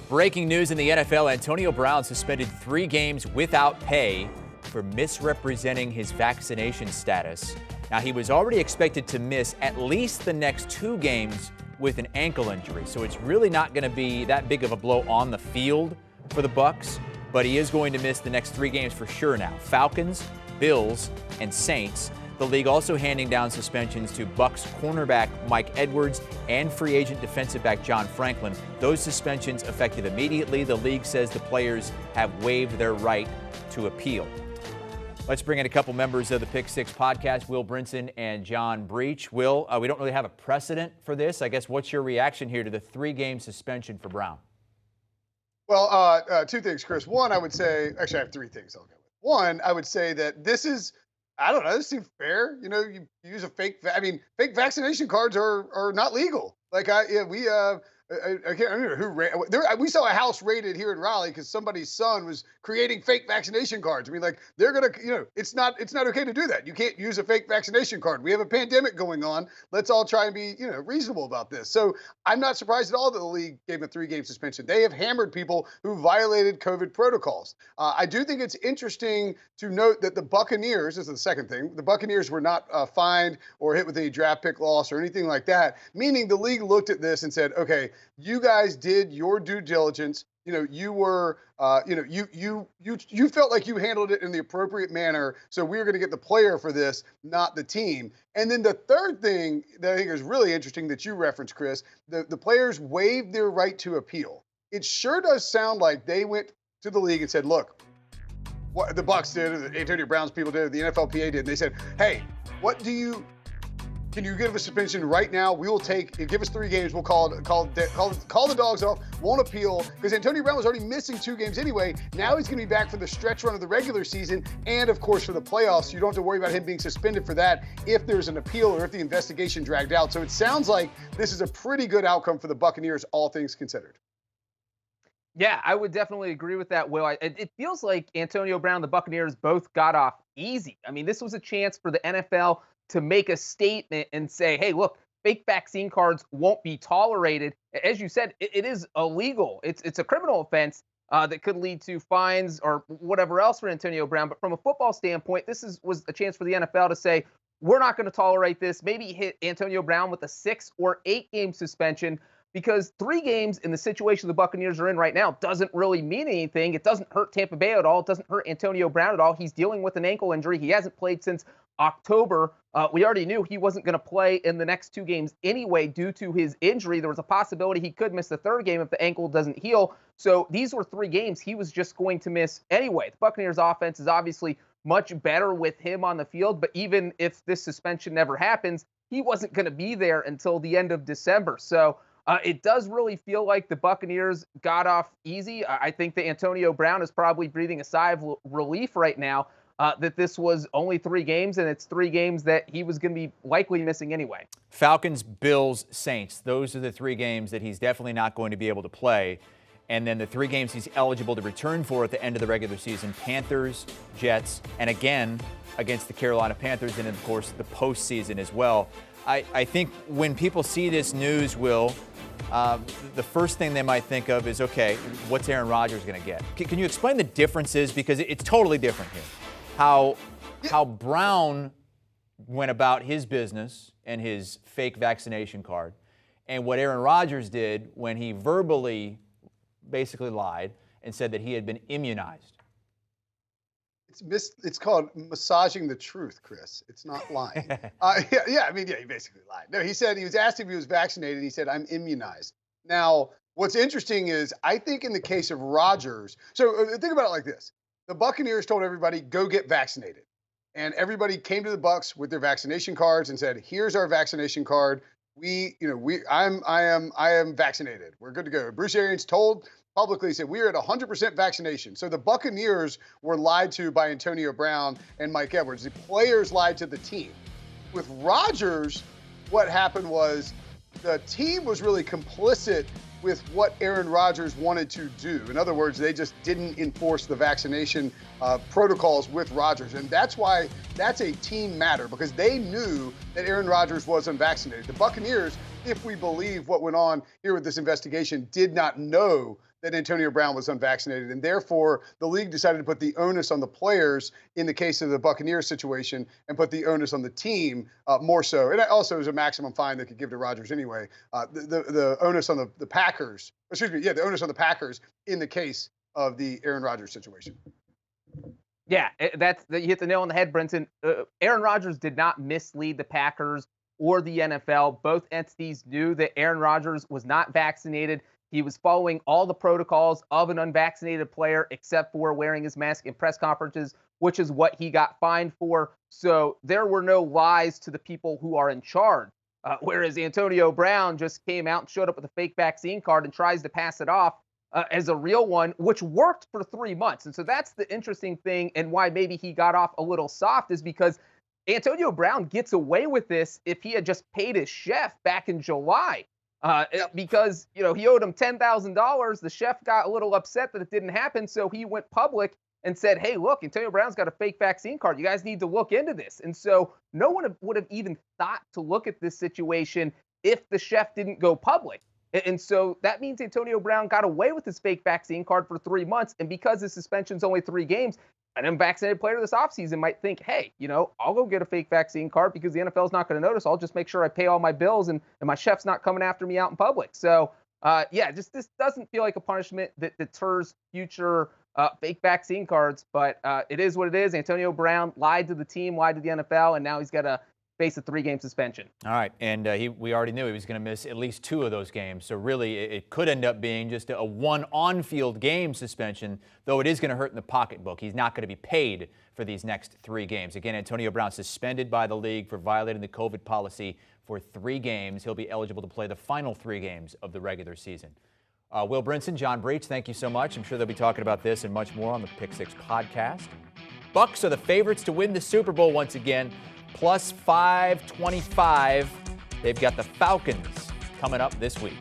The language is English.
Breaking news in the NFL, Antonio Brown suspended 3 games without pay for misrepresenting his vaccination status. Now, he was already expected to miss at least the next 2 games with an ankle injury, so it's really not going to be that big of a blow on the field for the Bucs, but he is going to miss the next 3 games for sure now. Falcons, Bills, and Saints. The league also handing down suspensions to Bucs cornerback Mike Edwards and free agent defensive back John Franklin. Those suspensions effective immediately. The league says the players have waived their right to appeal. Let's bring in a couple members of the Pick Six podcast, Will Brinson and John Breech. Will, we don't really have a precedent for this. I guess what's your reaction here to the 3-game suspension for Brown? Well, 2 things, Chris. One, I would say, actually I have 3 things I'll go with. One, I would say that this is, I don't know, this seems fair. You know, you use a fake vaccination cards are not legal. Like I can't remember who we saw a house raided here in Raleigh because somebody's son was creating fake vaccination cards. I mean, like they're gonna, it's not okay to do that. You can't use a fake vaccination card. We have a pandemic going on. Let's all try and be, reasonable about this. So I'm not surprised at all that the league gave a 3-game suspension. They have hammered people who violated COVID protocols. I do think it's interesting to note that the Buccaneers, this is the second thing, the Buccaneers were not fined or hit with any draft pick loss or anything like that, meaning the league looked at this and said, okay, you guys did your due diligence. You were, you felt like you handled it in the appropriate manner. So we're going to get the player for this, not the team. And then the third thing that I think is really interesting that you referenced, Chris, the players waived their right to appeal. It sure does sound like they went to the league and said, look, what the Bucs did, or the Antonio Brown's people did, or the NFLPA did, and they said, hey, can you give a suspension right now? We will give us 3 games. We'll call the dogs off. Won't appeal because Antonio Brown was already missing 2 games anyway. Now he's going to be back for the stretch run of the regular season and, of course, for the playoffs. You don't have to worry about him being suspended for that if there's an appeal or if the investigation dragged out. So it sounds like this is a pretty good outcome for the Buccaneers, all things considered. Yeah, I would definitely agree with that, Will. It feels like Antonio Brown and the Buccaneers both got off easy. I mean, this was a chance for the NFL to make a statement and say, hey, look, fake vaccine cards won't be tolerated. As you said, it is illegal. It's a criminal offense that could lead to fines or whatever else for Antonio Brown. But from a football standpoint, this was a chance for the NFL to say, we're not going to tolerate this. Maybe hit Antonio Brown with a 6 or 8-game suspension, because 3 games in the situation the Buccaneers are in right now doesn't really mean anything. It doesn't hurt Tampa Bay at all. It doesn't hurt Antonio Brown at all. He's dealing with an ankle injury. He hasn't played since October. We already knew he wasn't going to play in the next 2 games anyway due to his injury. There was a possibility he could miss the 3rd game if the ankle doesn't heal. So these were 3 games he was just going to miss anyway. The Buccaneers offense is obviously much better with him on the field, but even if this suspension never happens, he wasn't going to be there until the end of December. So it does really feel like the Buccaneers got off easy. I think that Antonio Brown is probably breathing a sigh of relief right now that this was only 3 games, and it's 3 games that he was going to be likely missing anyway. Falcons, Bills, Saints. Those are the 3 games that he's definitely not going to be able to play. And then the 3 games he's eligible to return for at the end of the regular season: Panthers, Jets, and again against the Carolina Panthers, and of course the postseason as well. I think when people see this news, Will, the first thing they might think of is, okay, what's Aaron Rodgers going to get? Can you explain the differences? Because it's totally different here. How Brown went about his business and his fake vaccination card, and what Aaron Rodgers did when he verbally basically lied and said that he had been immunized. It's called massaging the truth, Chris. It's not lying. He basically lied. No, he said, he was asked if he was vaccinated. He said, I'm immunized. Now, what's interesting is I think in the case of Rodgers, so think about it like this. The Buccaneers told everybody, go get vaccinated. And everybody came to the Bucs with their vaccination cards and said, here's our vaccination card. I am vaccinated. We're good to go. Bruce Arians told publicly, said we are at 100% vaccination. So the Buccaneers were lied to by Antonio Brown and Mike Edwards. The players lied to the team. With Rodgers, what happened was the team was really complicit with what Aaron Rodgers wanted to do. In other words, they just didn't enforce the vaccination protocols with Rodgers. And that's why that's a team matter, because they knew that Aaron Rodgers was unvaccinated. The Buccaneers if we believe what went on here with this investigation, did not know that Antonio Brown was unvaccinated. And therefore, the league decided to put the onus on the players in the case of the Buccaneers situation and put the onus on the team more so. And it also is a maximum fine they could give to Rodgers anyway. The onus on the Packers, the onus on the Packers in the case of the Aaron Rodgers situation. Yeah, you hit the nail on the head, Brinson. Aaron Rodgers did not mislead the Packers or the NFL. Both entities knew that Aaron Rodgers was not vaccinated. He was following all the protocols of an unvaccinated player, except for wearing his mask in press conferences, which is what he got fined for. So there were no lies to the people who are in charge. Whereas Antonio Brown just came out and showed up with a fake vaccine card and tries to pass it off as a real one, which worked for 3 months. And so that's the interesting thing, and why maybe he got off a little soft is because Antonio Brown gets away with this if he had just paid his chef back in July. Because, he owed him $10,000. The chef got a little upset that it didn't happen. So he went public and said, hey, look, Antonio Brown's got a fake vaccine card. You guys need to look into this. And so no one would have even thought to look at this situation if the chef didn't go public. And so that means Antonio Brown got away with his fake vaccine card for 3 months. And because his suspension's only 3 games, an unvaccinated player this offseason might think, hey, I'll go get a fake vaccine card because the NFL's not going to notice. I'll just make sure I pay all my bills and my chef's not coming after me out in public. So, this doesn't feel like a punishment that deters future fake vaccine cards. But it is what it is. Antonio Brown lied to the team, lied to the NFL, and now he's got to face a 3-game suspension. All right, and we already knew he was going to miss at least 2 of those games. So really, it could end up being just a 1 on-field game suspension, though it is going to hurt in the pocketbook. He's not going to be paid for these next 3 games. Again, Antonio Brown suspended by the league for violating the COVID policy for 3 games. He'll be eligible to play the final 3 games of the regular season. Will Brinson, John Breech, thank you so much. I'm sure they'll be talking about this and much more on the Pick 6 podcast. Bucs are the favorites to win the Super Bowl once again. Plus 525. They've got the Falcons coming up this week.